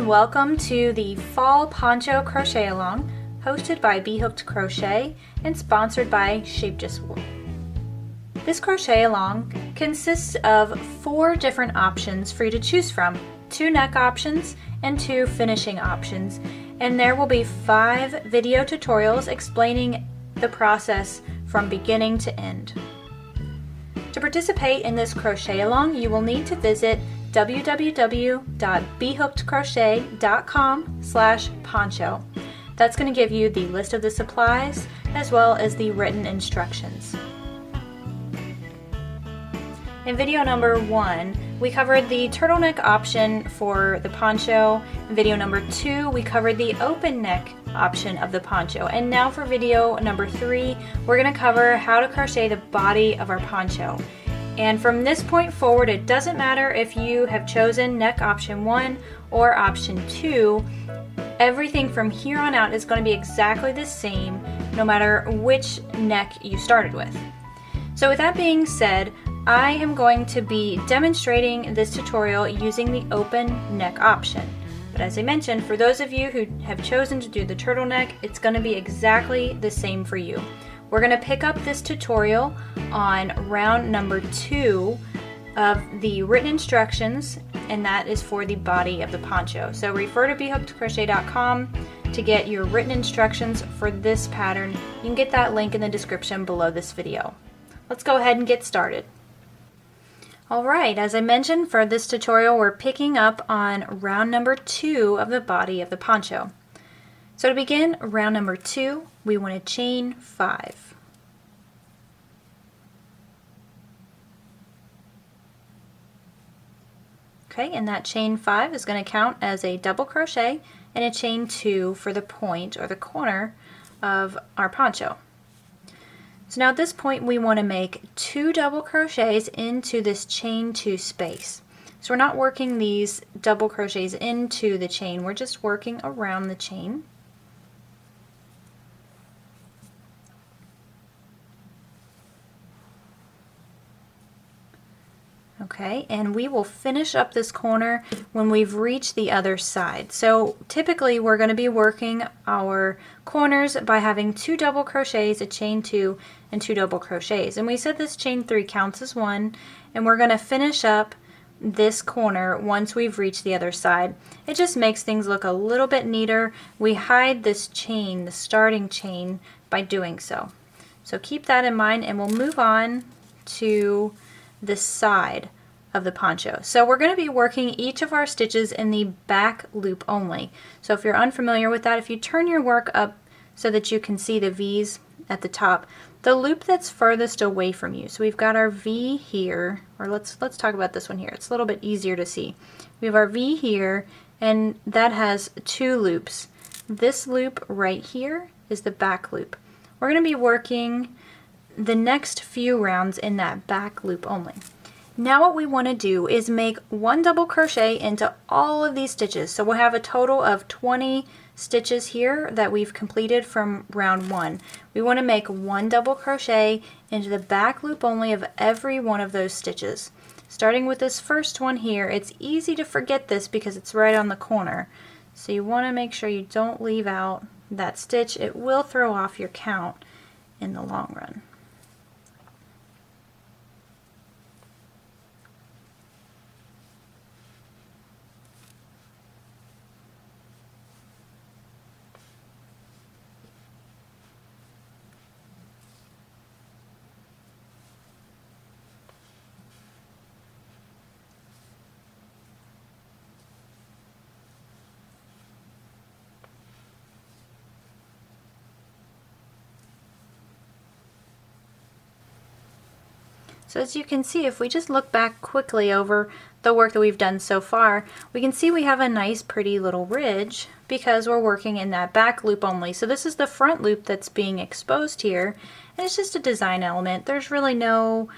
and welcome to the Fall Poncho Crochet Along, hosted by B.Hooked Crochet and sponsored by Shape-Just-Wool. This crochet along consists of 4 different options for you to choose from, 2 neck options and 2 finishing options, and there will be 5 video tutorials explaining the process from beginning to end. To participate in this crochet along, you will need to visit www.bhookedcrochet.com/poncho. That's going to give you the list of the supplies as well as the written instructions. In video number 1, we covered the turtleneck option for the poncho. In video number 2, we covered the open neck option of the poncho. And now for video number 3, we're going to cover how to crochet the body of our poncho. And from this point forward, it doesn't matter if you have chosen neck option 1 or option 2. Everything from here on out is going to be exactly the same no matter which neck you started with. So with that being said, I am going to be demonstrating this tutorial using the open neck option. But as I mentioned, for those of you who have chosen to do the turtleneck, it's going to be exactly the same for you. We're going to pick up this tutorial on round number 2 of the written instructions, and that is for the body of the poncho. So refer to bhookedcrochet.com to get your written instructions for this pattern. You can get that link in the description below this video. Let's go ahead and get started. Alright, as I mentioned, for this tutorial we're picking up on round number 2 of the body of the poncho. So to begin round number 2, we want to chain 5. Okay, and that chain 5 is going to count as a double crochet and a chain 2 for the point or the corner of our poncho. So now at this point we want to make 2 double crochets into this chain 2 space. So we're not working these double crochets into the chain, we're just working around the chain. Okay, and we will finish up this corner when we've reached the other side. So typically we're going to be working our corners by having 2 double crochets, a chain 2, and 2 double crochets. And we said this chain 3 counts as 1, and we're going to finish up this corner once we've reached the other side. It just makes things look a little bit neater. We hide this chain, the starting chain, by doing so. So keep that in mind, and we'll move on to this side of the poncho. So we're going to be working each of our stitches in the back loop only. So if you're unfamiliar with that, if you turn your work up so that you can see the V's at the top, the loop that's furthest away from you. So we've got our V here, or let's talk about this one here. It's a little bit easier to see. We have our V here, and that has 2 loops. This loop right here is the back loop. We're going to be working the next few rounds in that back loop only. Now what we want to do is make 1 double crochet into all of these stitches. So we'll have a total of 20 stitches here that we've completed from round 1. We want to make 1 double crochet into the back loop only of every one of those stitches. Starting with this first one here, it's easy to forget this because it's right on the corner. So you want to make sure you don't leave out that stitch. It will throw off your count in the long run. So as you can see, if we just look back quickly over the work that we've done so far, we can see we have a nice pretty little ridge because we're working in that back loop only. So this is the front loop that's being exposed here, and it's just a design element. There's really no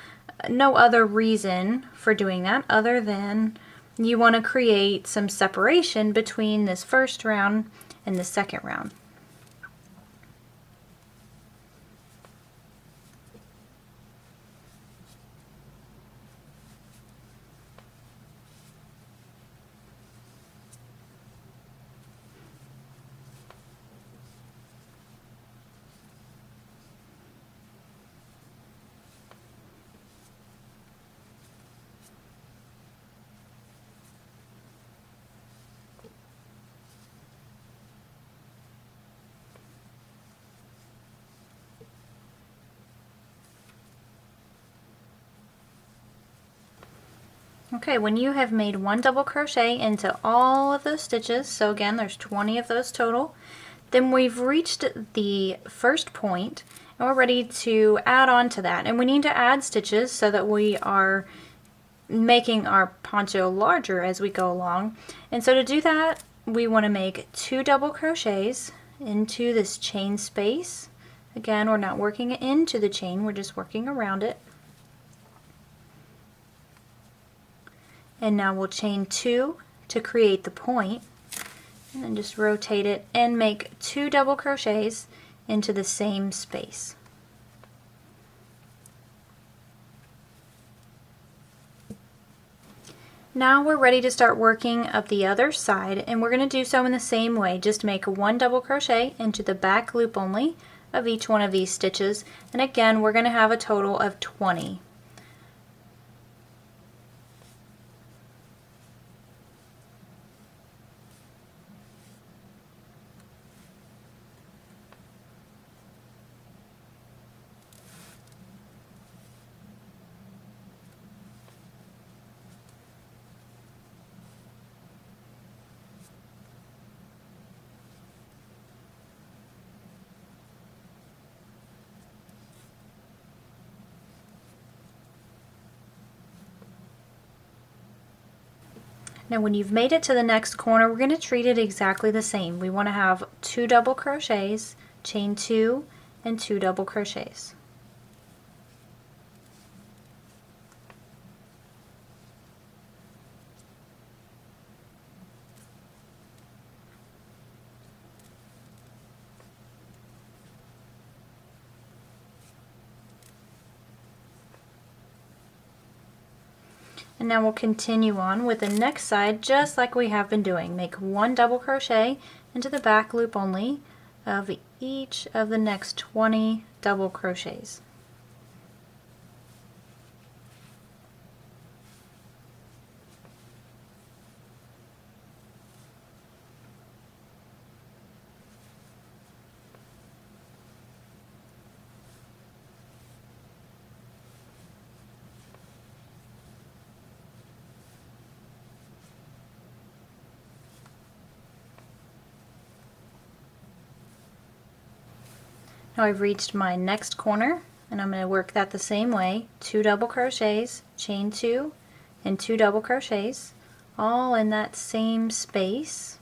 other reason for doing that other than you want to create some separation between this first round and the second round. Okay, when you have made 1 double crochet into all of those stitches, so again there's 20 of those total, then we've reached the first point and we're ready to add on to that. And we need to add stitches so that we are making our poncho larger as we go along. And so to do that, we want to make 2 double crochets into this chain space. Again, we're not working into the chain, we're just working around it. And now we'll chain 2 to create the point, and then just rotate it and make 2 double crochets into the same space. Now we're ready to start working up the other side, and we're going to do so in the same way. Just make 1 double crochet into the back loop only of each one of these stitches, and again we're going to have a total of 20. Now when you've made it to the next corner, we're going to treat it exactly the same. We want to have 2 double crochets, chain 2 and 2 double crochets. And now we'll continue on with the next side just like we have been doing. Make 1 double crochet into the back loop only of each of the next 20 double crochets. Now I've reached my next corner, and I'm going to work that the same way. 2 double crochets, chain 2 and 2 double crochets, all in that same space.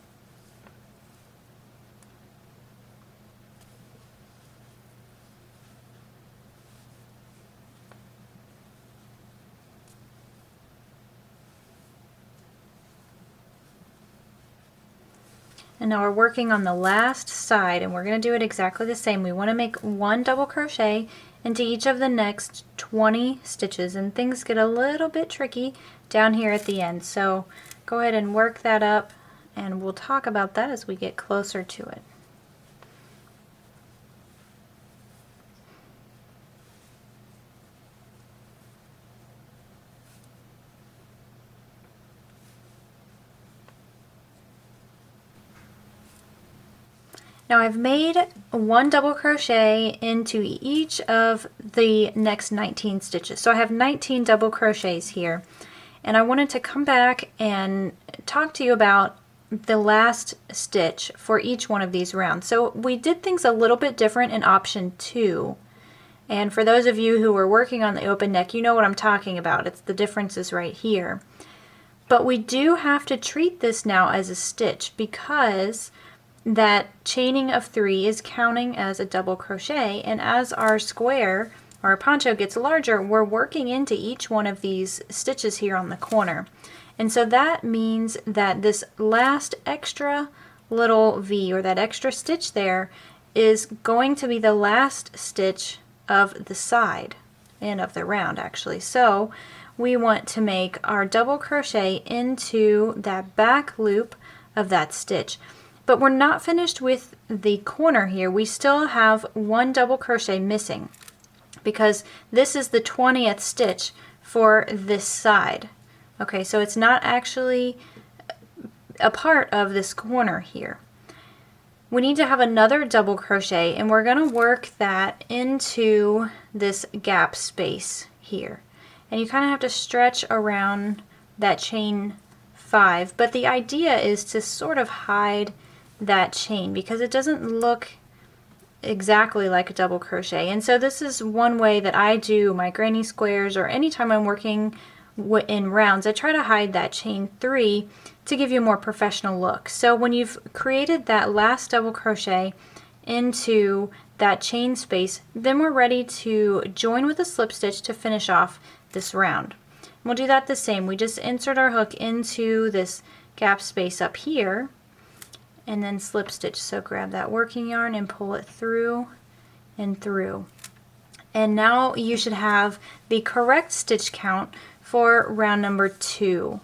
And now we're working on the last side, and we're going to do it exactly the same. We want to make 1 double crochet into each of the next 20 stitches, and things get a little bit tricky down here at the end. So go ahead and work that up, and we'll talk about that as we get closer to it. Now I've made 1 double crochet into each of the next 19 stitches. So I have 19 double crochets here, and I wanted to come back and talk to you about the last stitch for each one of these rounds. So we did things a little bit different in option 2. And for those of you who are working on the open neck, you know what I'm talking about. It's the differences right here. But we do have to treat this now as a stitch because that chaining of 3 is counting as a double crochet, and as our square, our poncho, gets larger, we're working into each one of these stitches here on the corner. And so that means that this last extra little V, or that extra stitch there, is going to be the last stitch of the side and of the round actually. So we want to make our double crochet into that back loop of that stitch. But we're not finished with the corner here. We still have 1 double crochet missing because this is the 20th stitch for this side. Okay, so it's not actually a part of this corner here. We need to have another double crochet, and we're going to work that into this gap space here. And you kind of have to stretch around that chain 5, but the idea is to sort of hide that chain because it doesn't look exactly like a double crochet. And so this is one way that I do my granny squares, or anytime I'm working in rounds, I try to hide that chain 3 to give you a more professional look. So when you've created that last double crochet into that chain space, then we're ready to join with a slip stitch to finish off this round. And we'll do that the same. We just insert our hook into this gap space up here and then slip stitch. So grab that working yarn and pull it through and through. And now you should have the correct stitch count for round number 2.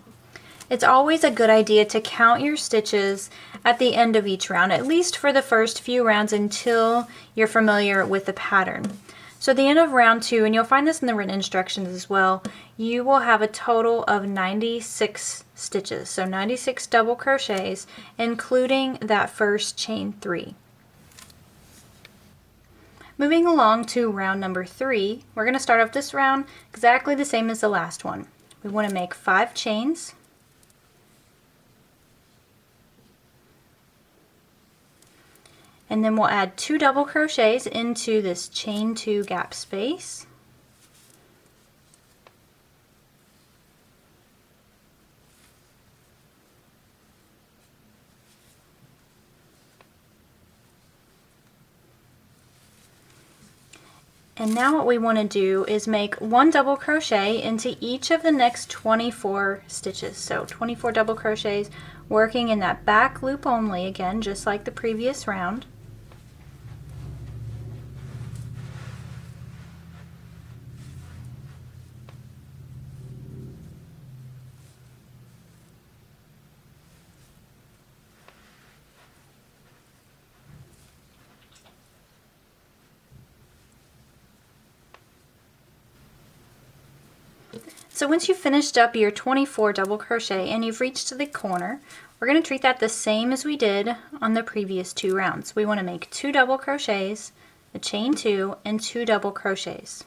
It's always a good idea to count your stitches at the end of each round, at least for the first few rounds until you're familiar with the pattern. So at the end of round 2, and you'll find this in the written instructions as well, you will have a total of 96 stitches, so 96 double crochets, including that first chain 3. Moving along to round number 3, we're going to start off this round exactly the same as the last one. We want to make 5 chains. And then we'll add 2 double crochets into this chain 2 gap space. And now what we want to do is make 1 double crochet into each of the next 24 stitches. So 24 double crochets, working in that back loop only, again, just like the previous round. So once you've finished up your 24 double crochet and you've reached the corner, we're going to treat that the same as we did on the previous 2 rounds. We want to make 2 double crochets, a chain 2, and 2 double crochets.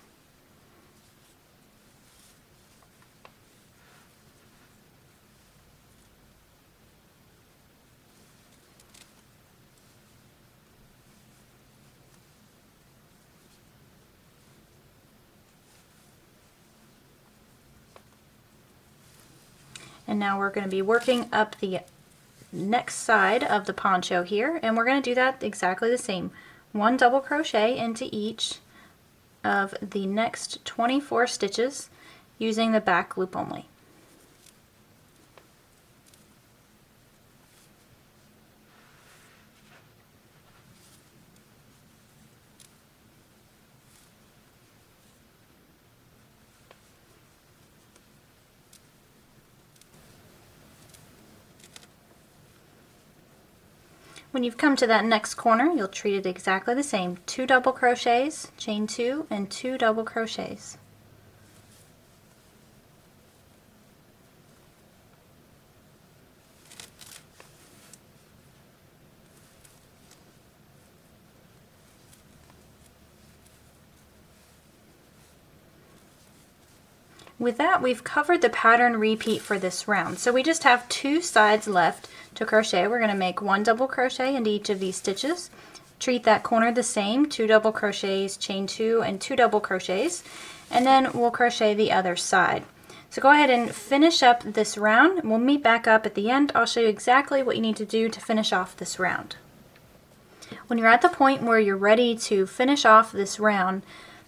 And now we're going to be working up the next side of the poncho here, and we're going to do that exactly the same. 1 double crochet into each of the next 24 stitches using the back loop only. When you've come to that next corner, you'll treat it exactly the same. 2 double crochets, chain 2, and 2 double crochets. With that, we've covered the pattern repeat for this round. So we just have 2 sides left to crochet. We're going to make 1 double crochet into each of these stitches. Treat that corner the same, 2 double crochets, chain 2, and 2 double crochets. And then we'll crochet the other side. So go ahead and finish up this round. We'll meet back up at the end. I'll show you exactly what you need to do to finish off this round. When you're at the point where you're ready to finish off this round,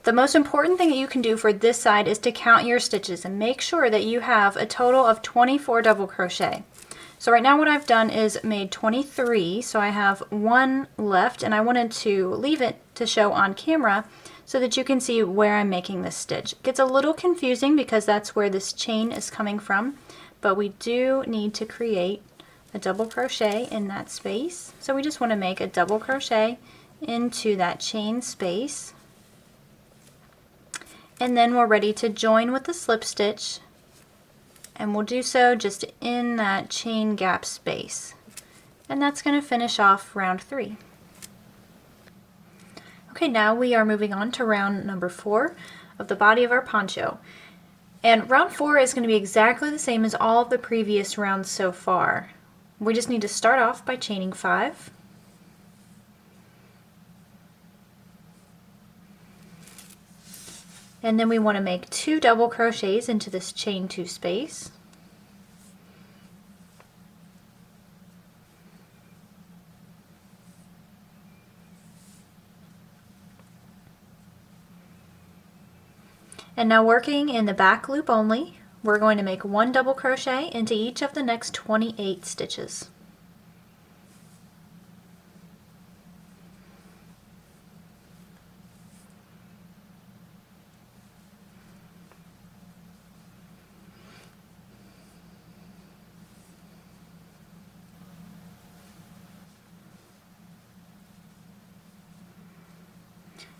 the most important thing that you can do for this side is to count your stitches and make sure that you have a total of 24 double crochet. So right now what I've done is made 23, so I have 1 left, and I wanted to leave it to show on camera so that you can see where I'm making this stitch. It gets a little confusing because that's where this chain is coming from, but we do need to create a double crochet in that space. So we just want to make a double crochet into that chain space. And then we're ready to join with the slip stitch, and we'll do so just in that chain gap space. And that's going to finish off round 3. Okay, now we are moving on to round number 4 of the body of our poncho. And round 4 is going to be exactly the same as all of the previous rounds so far. We just need to start off by chaining 5. And then we want to make 2 double crochets into this chain 2 space. And now working in the back loop only, we're going to make 1 double crochet into each of the next 28 stitches.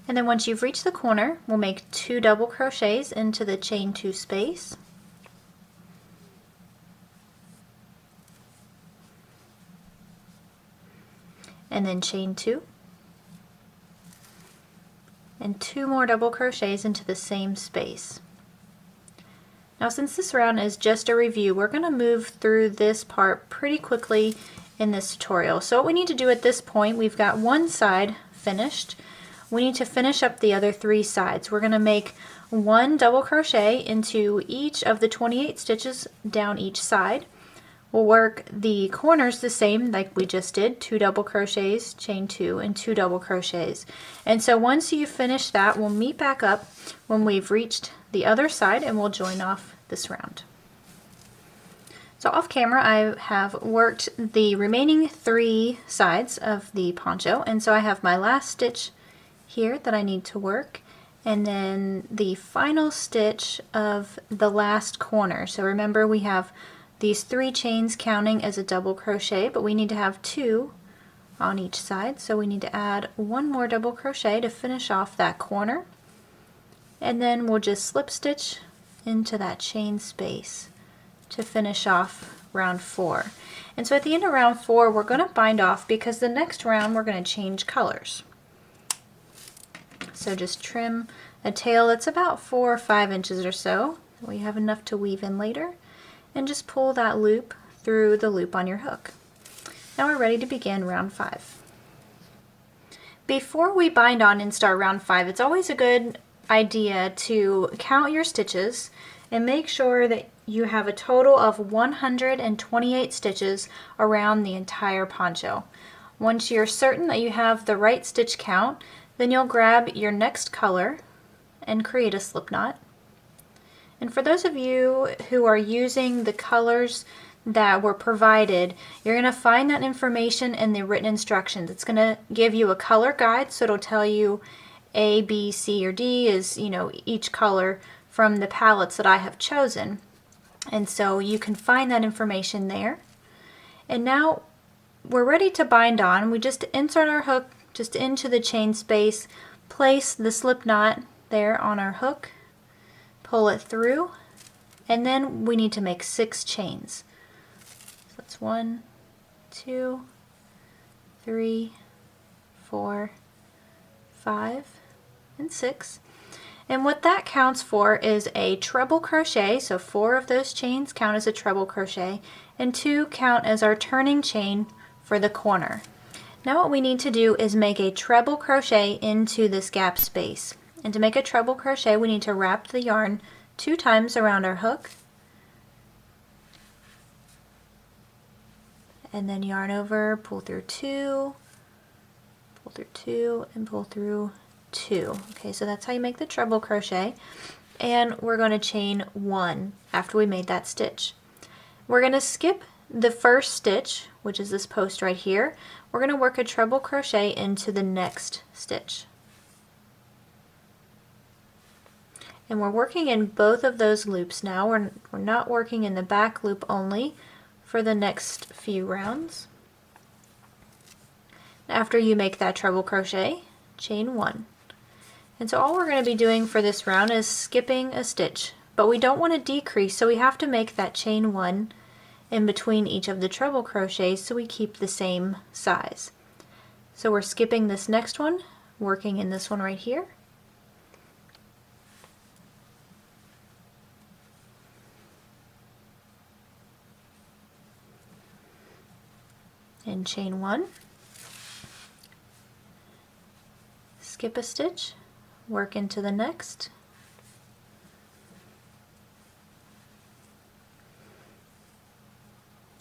And then once you've reached the corner, we'll make 2 double crochets into the chain 2 space. And then chain 2. And 2 more double crochets into the same space. Now since this round is just a review, we're going to move through this part pretty quickly in this tutorial. So what we need to do at this point, we've got one side finished. We need to finish up the other 3 sides. We're going to make 1 double crochet into each of the 28 stitches down each side. We'll work the corners the same like we just did, 2 double crochets, chain 2, and 2 double crochets. And so once you finish that, we'll meet back up when we've reached the other side and we'll join off this round. So off camera I have worked the remaining 3 sides of the poncho, and so I have my last stitch here that I need to work, and then the final stitch of the last corner. So remember, we have these 3 chains counting as a double crochet, but we need to have 2 on each side, so we need to add 1 more double crochet to finish off that corner, and then we'll just slip stitch into that chain space to finish off round 4. And so at the end of round 4 we're going to bind off, because the next round we're going to change colors. So just trim a tail that's about 4 or 5 inches or so. We have enough to weave in later. And just pull that loop through the loop on your hook. Now we're ready to begin round 5. Before we bind on and start round 5, it's always a good idea to count your stitches and make sure that you have a total of 128 stitches around the entire poncho. Once you're certain that you have the right stitch count, then you'll grab your next color and create a slip knot. And for those of you who are using the colors that were provided, you're going to find that information in the written instructions. It's going to give you a color guide, so it'll tell you A, B, C, or D is, each color from the palettes that I have chosen. And so you can find that information there. And now we're ready to bind on. We just insert our hook just into the chain space, place the slip knot there on our hook, pull it through, and then we need to make 6 chains. So that's 1, 2, 3, 4, 5, and 6. And what that counts for is a treble crochet, so 4 of those chains count as a treble crochet, and 2 count as our turning chain for the corner. Now what we need to do is make a treble crochet into this gap space. And to make a treble crochet, we need to wrap the yarn 2 times around our hook, and then yarn over, pull through 2, pull through 2, and pull through 2. Okay, so that's how you make the treble crochet. And we're going to chain 1 after we made that stitch. We're going to skip the first stitch, which is this post right here. We're going to work a treble crochet into the next stitch. And we're working in both of those loops now. We're not working in the back loop only for the next few rounds. After you make that treble crochet, chain 1. And so all we're going to be doing for this round is skipping a stitch, but we don't want to decrease, so we have to make that chain 1 in between each of the treble crochets so we keep the same size. So we're skipping this next one, working in this one right here. and chain 1, skip a stitch, work into the next,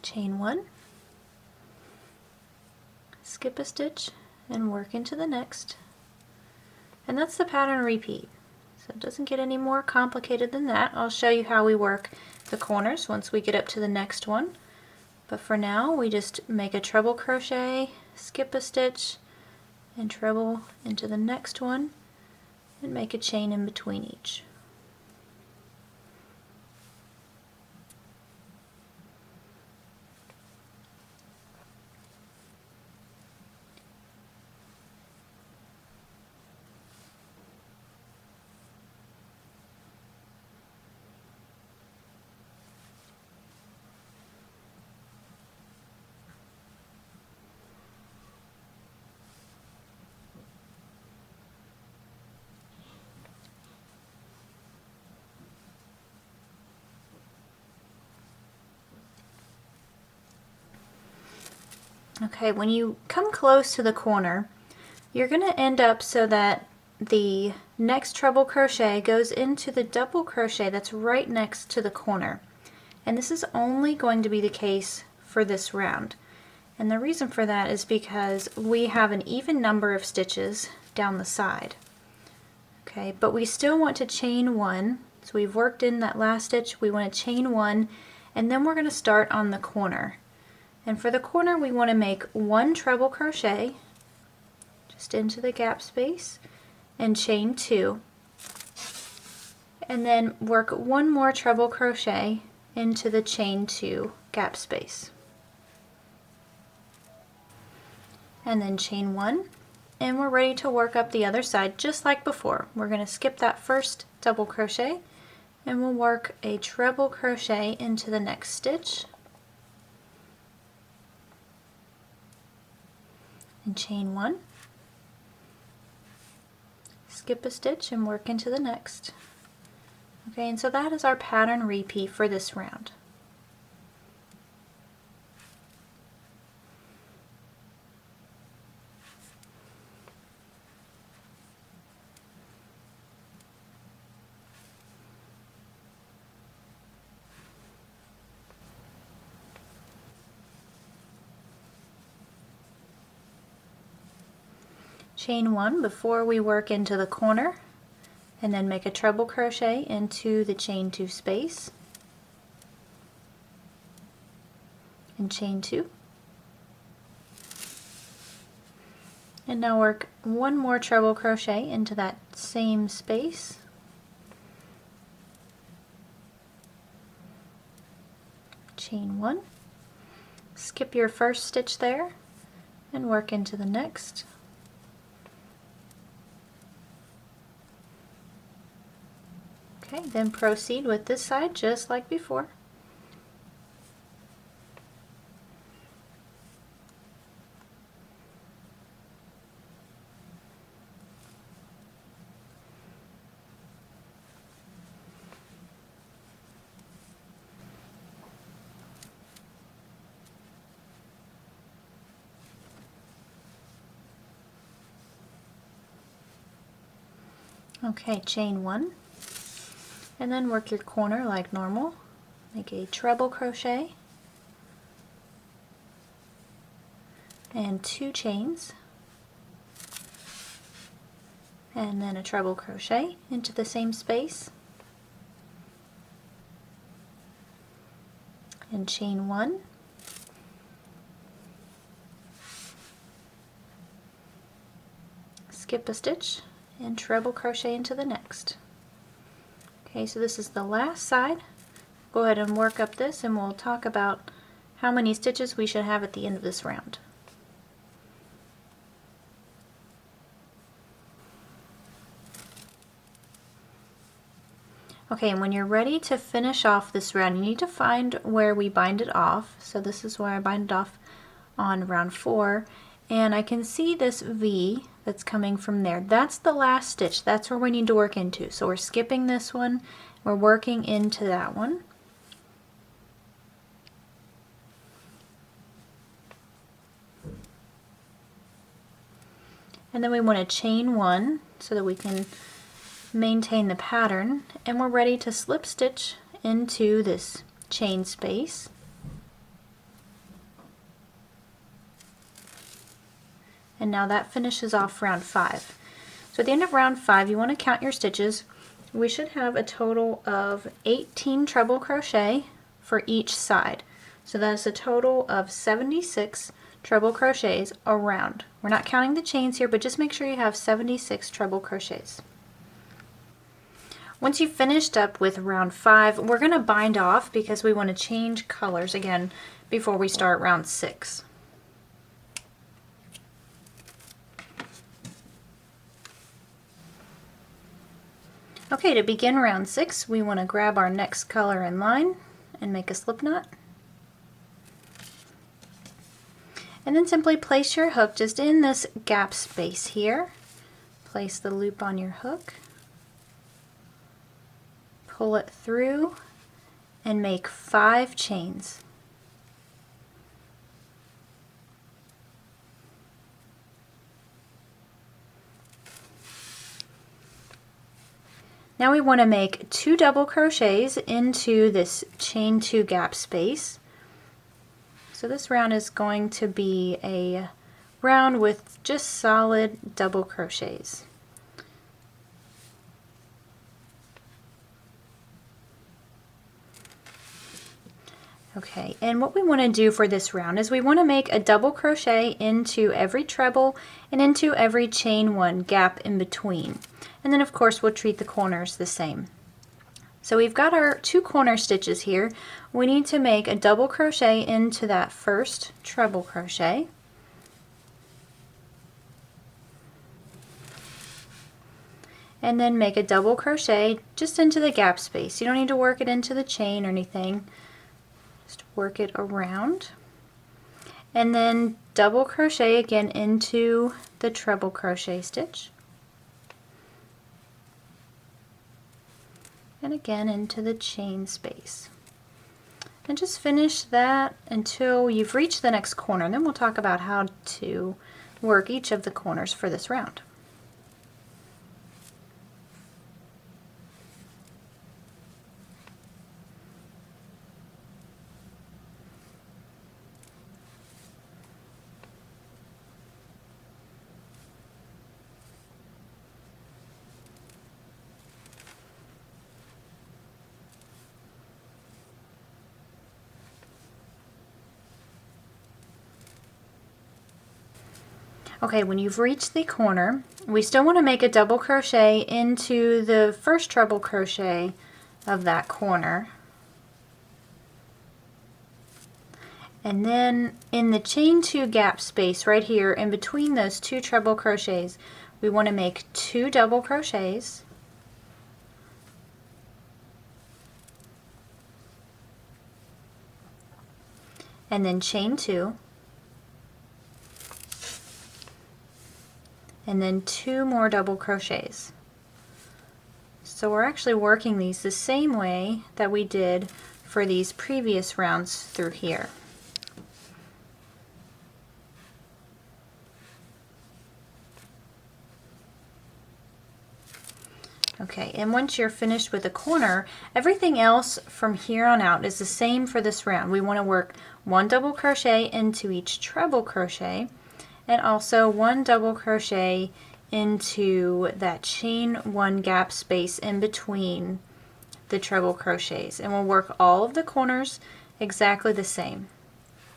chain 1, skip a stitch, and work into the next. And that's the pattern repeat. So it doesn't get any more complicated than that. I'll show you how we work the corners once we get up to the next one. But for now, we just make a treble crochet, skip a stitch, and treble into the next one, and make a chain in between each. Okay, when you come close to the corner, you're going to end up so that the next treble crochet goes into the double crochet that's right next to the corner. And this is only going to be the case for this round. And the reason for that is because we have an even number of stitches down the side. Okay, but we still want to chain 1. So we've worked in that last stitch, we want to chain 1, and then we're going to start on the corner. And for the corner, we want to make 1 treble crochet just into the gap space and chain 2, and then work 1 more treble crochet into the chain 2 gap space, and then chain 1, and we're ready to work up the other side just like before. We're going to skip that first double crochet and we'll work a treble crochet into the next stitch and chain 1, skip a stitch and work into the next. Okay, and so that is our pattern repeat for this round. Chain 1 before we work into the corner, and then make a treble crochet into the chain 2 space and chain 2, and now work 1 more treble crochet into that same space, chain 1, skip your first stitch there and work into the next. Okay, then proceed with this side just like before. Okay, chain 1. And then work your corner like normal. Make a treble crochet and 2 chains, and then a treble crochet into the same space and chain 1, skip a stitch and treble crochet into the next. Okay, so this is the last side. Go ahead and work up this and we'll talk about how many stitches we should have at the end of this round. Okay, and when you're ready to finish off this round, you need to find where we bind it off. So this is where I bind it off on round 4, and I can see this V that's coming from there. That's the last stitch. That's where we need to work into. So we're skipping this one, we're working into that one. and then we want to chain 1 so that we can maintain the pattern, and we're ready to slip stitch into this chain space. And now that finishes off round 5. So at the end of round 5, you want to count your stitches. We should have a total of 18 treble crochet for each side. So that's a total of 76 treble crochets around. We're not counting the chains here, but just make sure you have 76 treble crochets. Once you've finished up with round 5, we're going to bind off because we want to change colors again before we start round 6. Okay, to begin round 6, we want to grab our next color in line and make a slip knot. And then simply place your hook just in this gap space here. Place the loop on your hook, pull it through, and make 5 chains. Now we want to make 2 double crochets into this chain 2 gap space. So this round is going to be a round with just solid double crochets. Okay, and what we want to do for this round is we want to make a double crochet into every treble and into every chain 1 gap in between. And then of course we'll treat the corners the same. So we've got our 2 corner stitches here. We need to make a double crochet into that first treble crochet. And then make a double crochet just into the gap space. You don't need to work it into the chain or anything. Just work it around. And then double crochet again into the treble crochet stitch. And again into the chain space. And just finish that until you've reached the next corner. And then we'll talk about how to work each of the corners for this round. Okay, when you've reached the corner, we still want to make a double crochet into the first treble crochet of that corner. And then in the chain 2 gap space right here in between those 2 treble crochets, we want to make 2 double crochets. And then chain 2. And then 2 more double crochets. So we're actually working these the same way that we did for these previous rounds through here. Okay, and once you're finished with a corner, everything else from here on out is the same for this round. We want to work 1 double crochet into each treble crochet, and also 1 double crochet into that chain 1 gap space in between the treble crochets, and we'll work all of the corners exactly the same.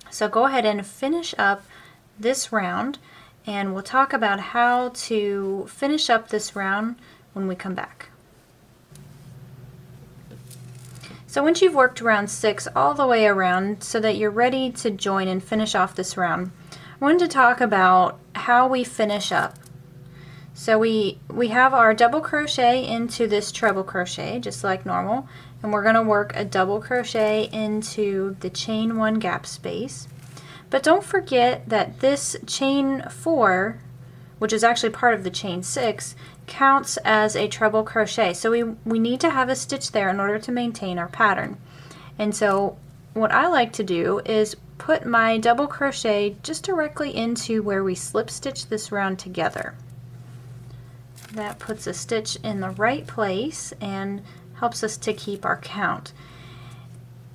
So go ahead and finish up this round, and we'll talk about how to finish up this round when we come back. So once you've worked round 6 all the way around so that you're ready to join and finish off this round, I wanted to talk about how we finish up. So we have our double crochet into this treble crochet just like normal, and we're going to work a double crochet into the chain 1 gap space. But don't forget that this chain 4, which is actually part of the chain 6, counts as a treble crochet. So we need to have a stitch there in order to maintain our pattern. And so what I like to do is put my double crochet just directly into where we slip stitch this round together. That puts a stitch in the right place and helps us to keep our count.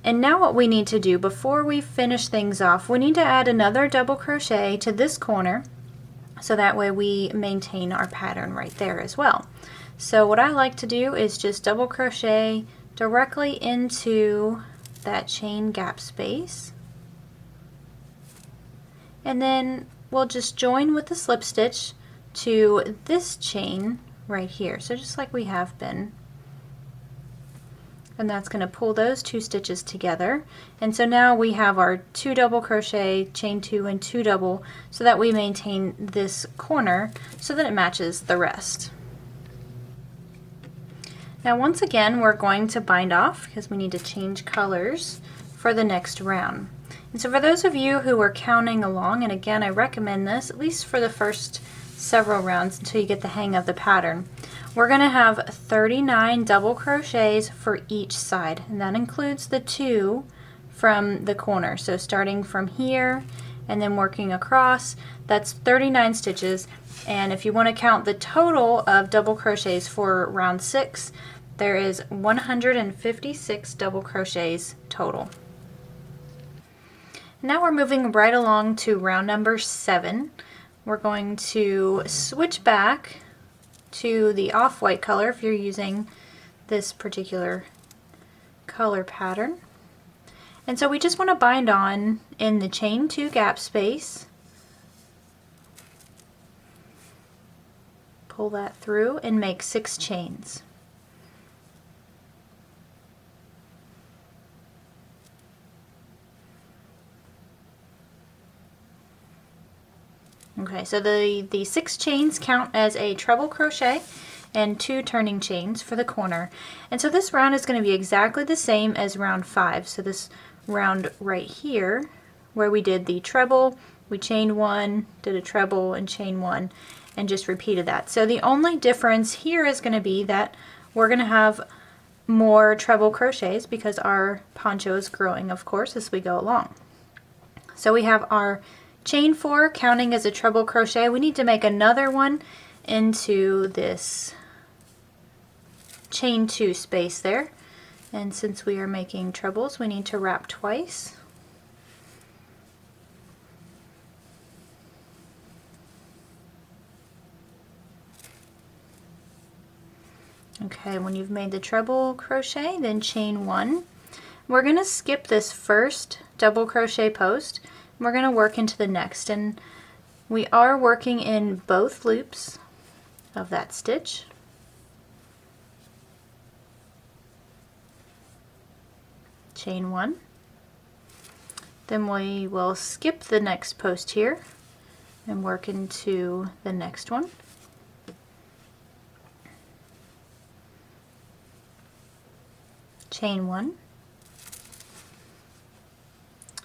And now what we need to do before we finish things off, we need to add another double crochet to this corner, so that way we maintain our pattern right there as well. So what I like to do is just double crochet directly into that chain gap space, and then we'll just join with the slip stitch to this chain right here, so just like we have been. And that's going to pull those two stitches together, and so now we have our 2 double crochet, chain 2 and 2 double, so that we maintain this corner so that it matches the rest. Now once again we're going to bind off because we need to change colors for the next round. And so for those of you who are counting along, and again I recommend this at least for the first several rounds until you get the hang of the pattern, we're going to have 39 double crochets for each side, and that includes the 2 from the corner. So starting from here and then working across, that's 39 stitches. And if you want to count the total of double crochets for round 6, there is 156 double crochets total. Now we're moving right along to round number 7. We're going to switch back to the off-white color if you're using this particular color pattern. And so we just want to bind on in the chain 2 gap space, pull that through and make 6 chains. Okay, so the 6 chains count as a treble crochet and 2 turning chains for the corner. And so this round is going to be exactly the same as round 5. So this round right here, where we did the treble, we chained 1, did a treble and chain 1, and just repeated that. So the only difference here is going to be that we're going to have more treble crochets because our poncho is growing, of course, as we go along. So we have our chain 4 counting as a treble crochet. We need to make another one into this chain 2 space there, and since we are making trebles we need to wrap twice. Okay, when you've made the treble crochet, then chain 1. We're going to skip this first double crochet post. We're going to work into the next, and we are working in both loops of that stitch. Chain 1. Then we will skip the next post here and work into the next one. Chain 1.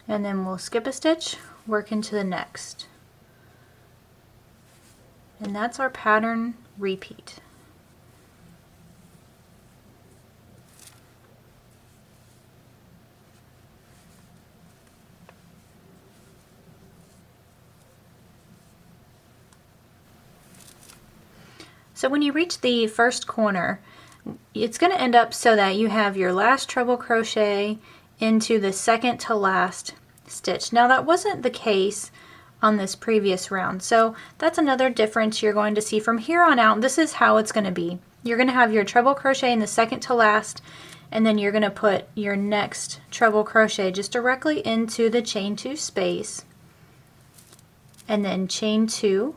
And then we'll skip a stitch, work into the next. And that's our pattern repeat. So when you reach the first corner, it's going to end up so that you have your last treble crochet into the second to last stitch. Now that wasn't the case on this previous round, so that's another difference you're going to see from here on out. This is how it's going to be. You're going to have your treble crochet in the second to last, and then you're going to put your next treble crochet just directly into the chain 2 space, and then chain 2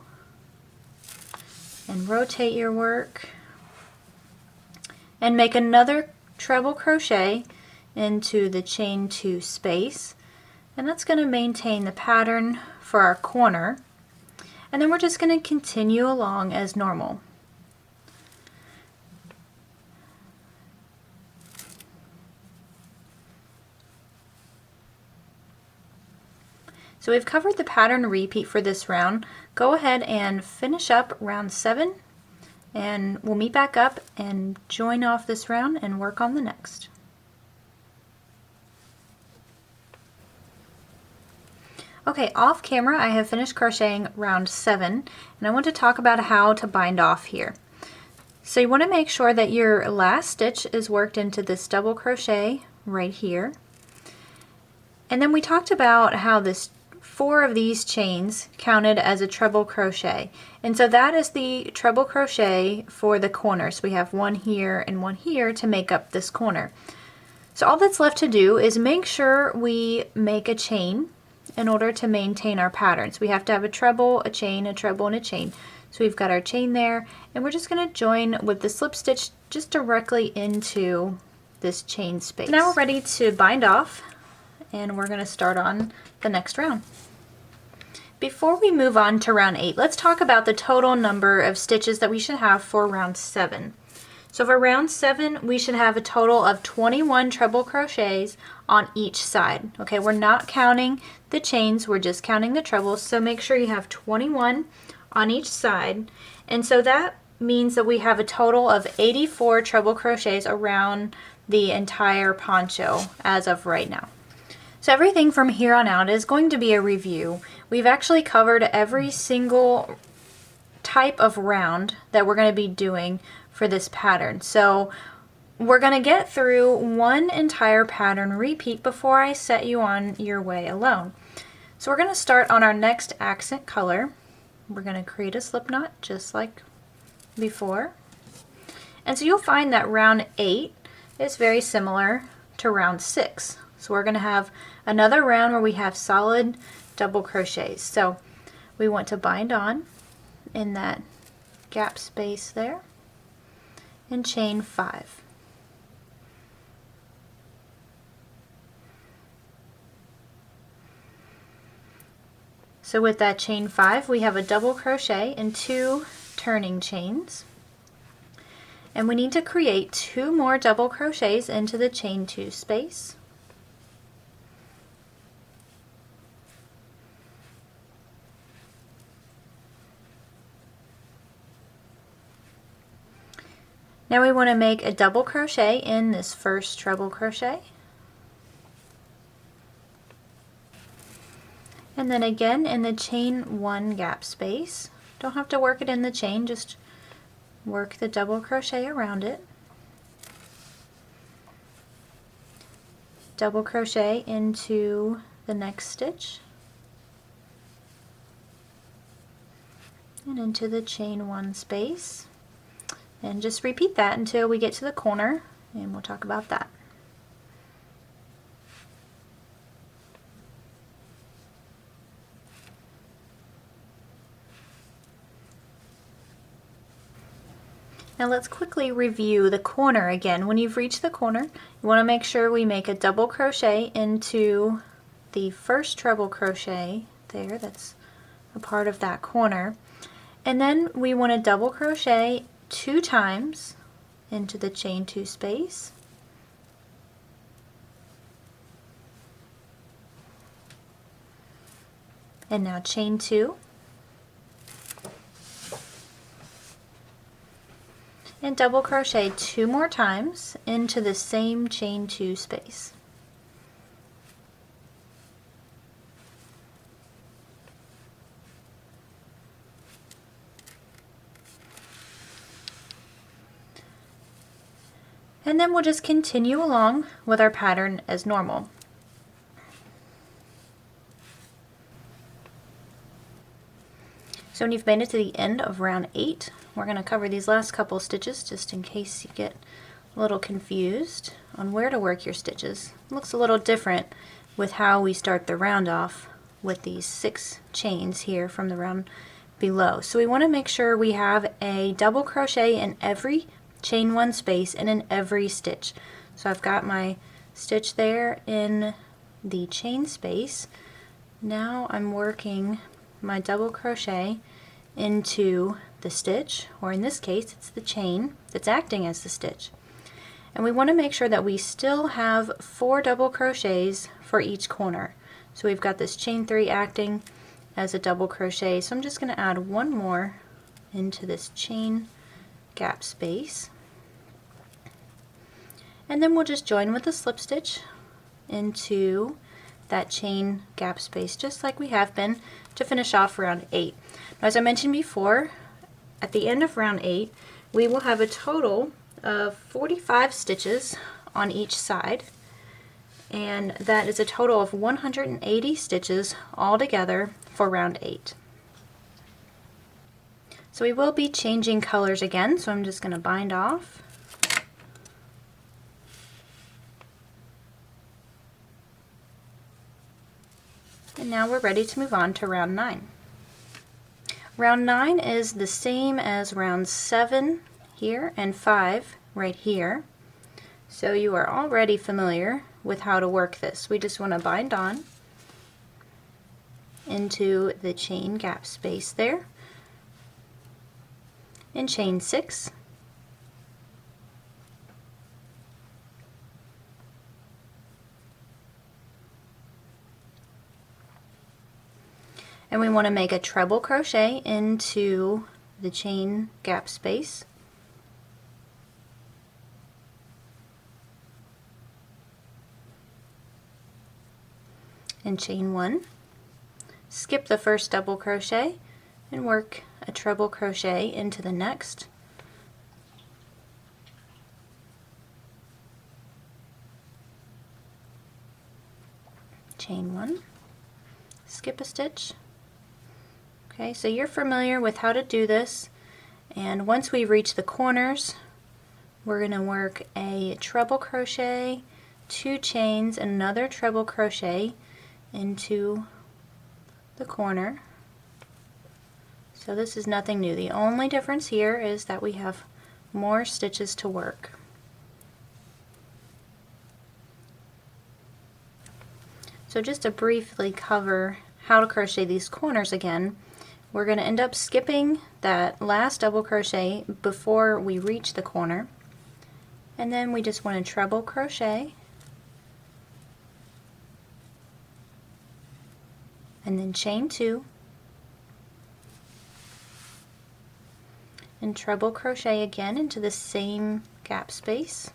and rotate your work and make another treble crochet into the chain 2 space, and that's going to maintain the pattern for our corner, and then we're just going to continue along as normal. So we've covered the pattern repeat for this round. Go ahead and finish up round 7, and we'll meet back up and join off this round and work on the next. Okay, off camera I have finished crocheting round 7, and I want to talk about how to bind off here. So you want to make sure that your last stitch is worked into this double crochet right here. And then we talked about how this 4 of these chains counted as a treble crochet. And so that is the treble crochet for the corners. We have 1 here and 1 here to make up this corner. So all that's left to do is make sure we make a chain in order to maintain our patterns. We have to have a treble, a chain, a treble, and a chain. So we've got our chain there, and we're just going to join with the slip stitch just directly into this chain space. Now we're ready to bind off, and we're going to start on the next round. Before we move on to round 8, let's talk about the total number of stitches that we should have for round 7. So for round 7, we should have a total of 21 treble crochets on each side. Okay, we're not counting the chains, we're just counting the trebles, so make sure you have 21 on each side. And so that means that we have a total of 84 treble crochets around the entire poncho as of right now. So everything from here on out is going to be a review. We've actually covered every single type of round that we're going to be doing for this pattern. So we're going to get through one entire pattern repeat before I set you on your way alone. So we're going to start on our next accent color. We're going to create a slip knot just like before. And so you'll find that round 8 is very similar to round 6. So we're going to have another round where we have solid double crochets. So we want to bind on in that gap space there and chain 5. So with that chain 5, we have a double crochet and 2 turning chains. And we need to create 2 more double crochets into the chain 2 space. Now we want to make a double crochet in this first treble crochet. And then again in the chain 1 gap space. Don't have to work it in the chain, just work the double crochet around it. Double crochet into the next stitch and into the chain 1 space. And just repeat that until we get to the corner, and we'll talk about that. Now let's quickly review the corner again. When you've reached the corner, you want to make sure we make a double crochet into the first treble crochet there, that's a part of that corner. And then we want to double crochet 2 times into the chain 2 space. And now chain 2. And double crochet 2 more times into the same chain 2 space. And then we'll just continue along with our pattern as normal. So when you've made it to the end of round 8, we're going to cover these last couple stitches just in case you get a little confused on where to work your stitches. It looks a little different with how we start the round off with these 6 chains here from the round below. So we want to make sure we have a double crochet in every chain 1 space and in every stitch. So I've got my stitch there in the chain space. Now I'm working my double crochet into the stitch, or in this case it's the chain that's acting as the stitch. And we want to make sure that we still have 4 double crochets for each corner. So we've got this chain 3 acting as a double crochet, so I'm just going to add 1 more into this chain gap space. And then we'll just join with the slip stitch into that chain gap space just like we have been to finish off round 8. Now, as I mentioned before, at the end of round 8 we will have a total of 45 stitches on each side, and that is a total of 180 stitches all together for round 8. So we will be changing colors again, so I'm just going to bind off. And now we're ready to move on to round 9. Round 9 is the same as round 7 here and 5 right here. So you are already familiar with how to work this. We just want to bind on into the chain gap space there and chain 6. And we want to make a treble crochet into the chain gap space. And chain 1. Skip the first double crochet and work a treble crochet into the next. Chain 1. Skip a stitch. Okay, so you're familiar with how to do this, and once we reach the corners, we're going to work a treble crochet, 2 chains, and another treble crochet into the corner. So this is nothing new. The only difference here is that we have more stitches to work. So just to briefly cover how to crochet these corners again, we're going to end up skipping that last double crochet before we reach the corner, and then we just want to treble crochet and then chain 2 and treble crochet again into the same gap space,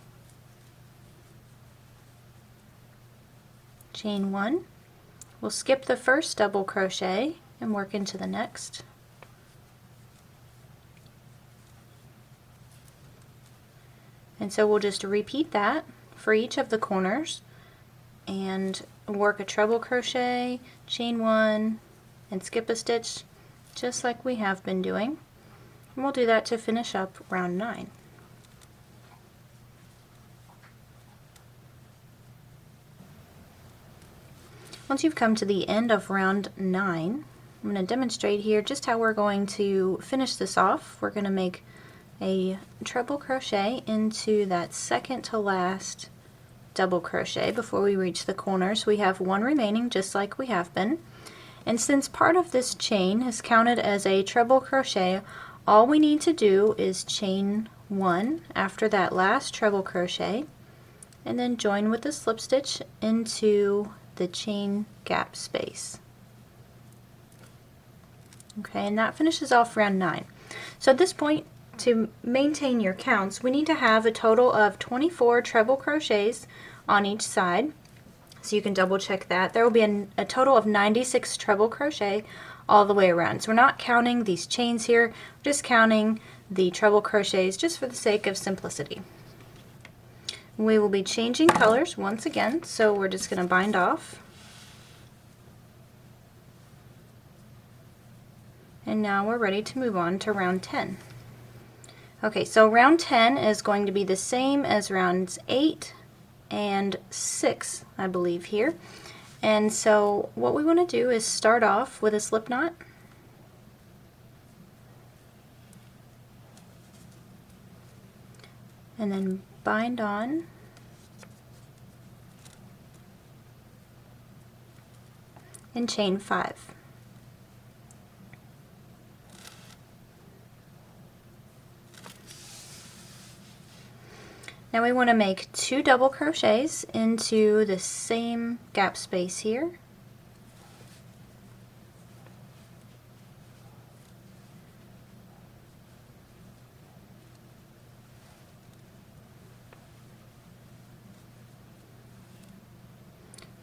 chain 1. We'll skip the first double crochet and work into the next. And so we'll just repeat that for each of the corners and work a treble crochet, chain 1, and skip a stitch just like we have been doing. And we'll do that to finish up round 9. Once you've come to the end of round 9, I'm going to demonstrate here just how we're going to finish this off. We're going to make a treble crochet into that second to last double crochet before we reach the corners. We have one remaining just like we have been. And since part of this chain is counted as a treble crochet, all we need to do is chain 1 after that last treble crochet and then join with the slip stitch into the chain gap space. Okay, and that finishes off round 9. So at this point, to maintain your counts, we need to have a total of 24 treble crochets on each side. So you can double check that. There will be a total of 96 treble crochet all the way around. So we're not counting these chains here, we're just counting the treble crochets just for the sake of simplicity. We will be changing colors once again, so we're just going to bind off. And now we're ready to move on to round 10. Okay, so round 10 is going to be the same as rounds 8 and 6, I believe here. And so what we want to do is start off with a slip knot. And then bind on. And chain 5. Now we want to make 2 double crochets into the same gap space here.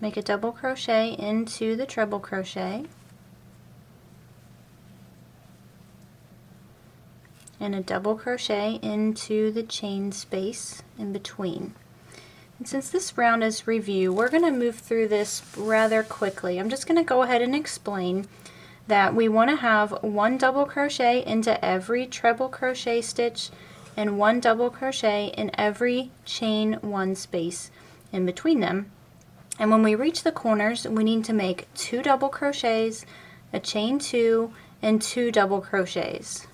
Make a double crochet into the treble crochet and a double crochet into the chain space in between. And since this round is review, we're going to move through this rather quickly. I'm just going to go ahead and explain that we want to have one double crochet into every treble crochet stitch and one double crochet in every chain one space in between them. And when we reach the corners, we need to make 2 double crochets, a chain 2, and 2 double crochets.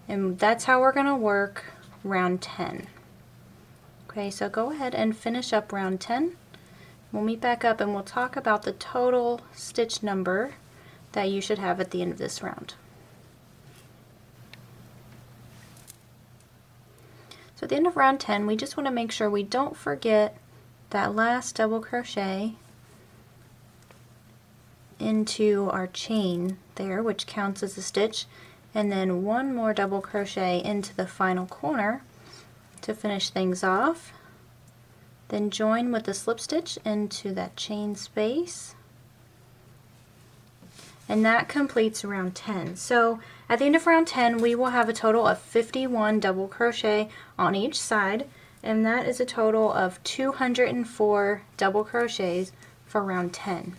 And that's how we're going to work round 10. Okay, so go ahead and finish up round 10. We'll meet back up and we'll talk about the total stitch number that you should have at the end of this round. So at the end of round 10, we just want to make sure we don't forget that last double crochet into our chain there, which counts as a stitch, and then one more double crochet into the final corner to finish things off. Then join with the slip stitch into that chain space, and that completes round 10. So at the end of round 10, we will have a total of 51 double crochet on each side, and that is a total of 204 double crochets for round 10.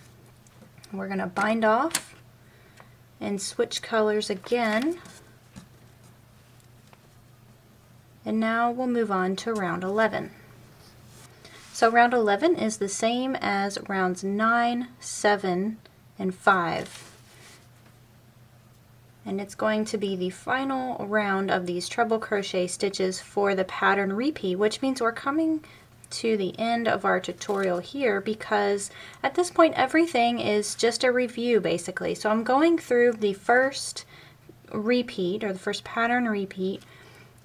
We're going to bind off and switch colors again, and now we'll move on to round 11. So round 11 is the same as rounds 9, 7, and 5. And it's going to be the final round of these treble crochet stitches for the pattern repeat, which means we're coming to the end of our tutorial here, because at this point everything is just a review basically. So I'm going through the first repeat, or the first pattern repeat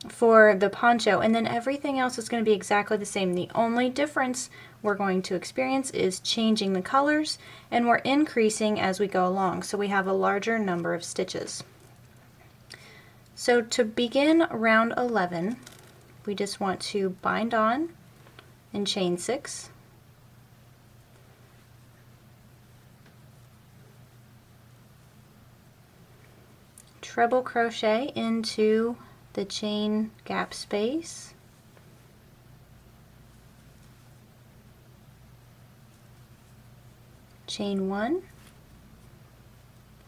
for the poncho, and then everything else is going to be exactly the same. The only difference we're going to experience is changing the colors, and we're increasing as we go along, so we have a larger number of stitches. So to begin round 11, we just want to bind on and chain 6, treble crochet into the chain gap space, chain 1,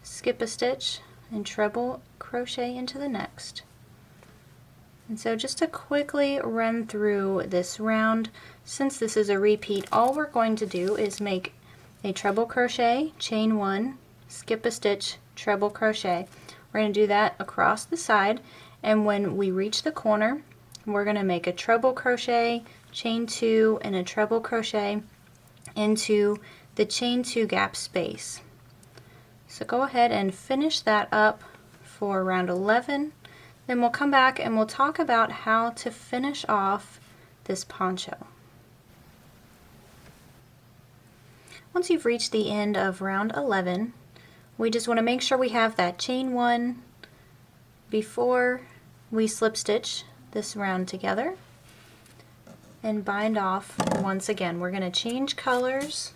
skip a stitch, and treble crochet into the next. And so just to quickly run through this round, since this is a repeat, all we're going to do is make a treble crochet, chain 1, skip a stitch, treble crochet. We're going to do that across the side, and when we reach the corner, we're going to make a treble crochet, chain 2, and a treble crochet into the chain 2 gap space. So go ahead and finish that up for round 11. Then we'll come back and we'll talk about how to finish off this poncho. Once you've reached the end of round 11, we just want to make sure we have that chain 1 before we slip stitch this round together and bind off once again. We're going to change colors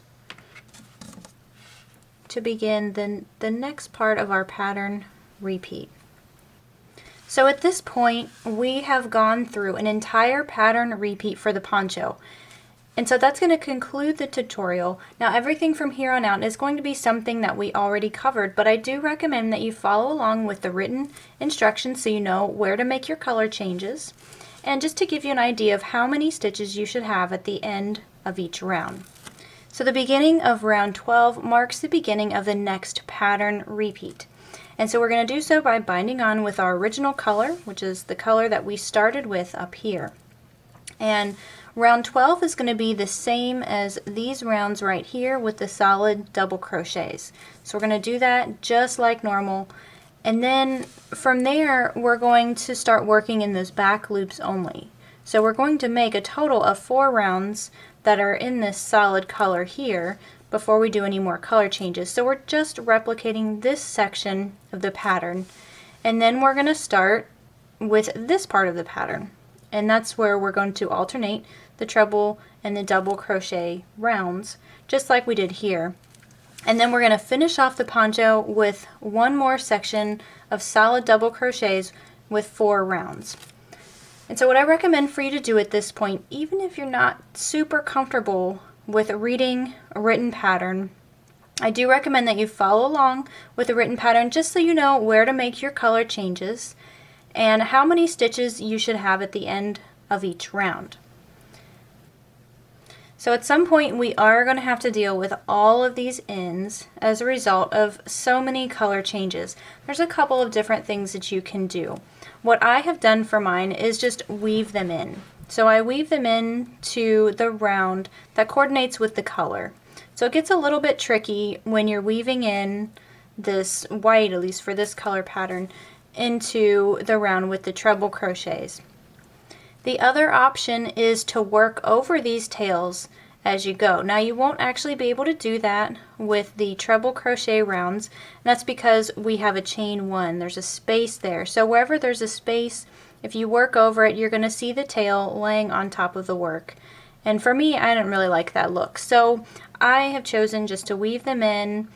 to begin the next part of our pattern repeat. So at this point, we have gone through an entire pattern repeat for the poncho. And so that's going to conclude the tutorial. Now everything from here on out is going to be something that we already covered, but I do recommend that you follow along with the written instructions so you know where to make your color changes, and just to give you an idea of how many stitches you should have at the end of each round. So the beginning of round 12 marks the beginning of the next pattern repeat. And so we're going to do so by binding on with our original color, which is the color that we started with up here. And round 12 is going to be the same as these rounds right here with the solid double crochets. So we're going to do that just like normal. And then from there, we're going to start working in those back loops only. So we're going to make a total of 4 rounds that are in this solid color here before we do any more color changes. So we're just replicating this section of the pattern, and then we're going to start with this part of the pattern, and that's where we're going to alternate the treble and the double crochet rounds just like we did here. And then we're going to finish off the poncho with one more section of solid double crochets with 4 rounds. And so what I recommend for you to do at this point, even if you're not super comfortable with reading a written pattern, I do recommend that you follow along with the written pattern just so you know where to make your color changes and how many stitches you should have at the end of each round. So at some point we are going to have to deal with all of these ends as a result of so many color changes. There's a couple of different things that you can do. What I have done for mine is just weave them in. So I weave them in to the round that coordinates with the color. So it gets a little bit tricky when you're weaving in this white, at least for this color pattern, into the round with the treble crochets. The other option is to work over these tails as you go. Now you won't actually be able to do that with the treble crochet rounds, and that's because we have a chain 1. There's a space there. So wherever there's a space, if you work over it, you're going to see the tail laying on top of the work. And for me, I didn't really like that look. So I have chosen just to weave them in.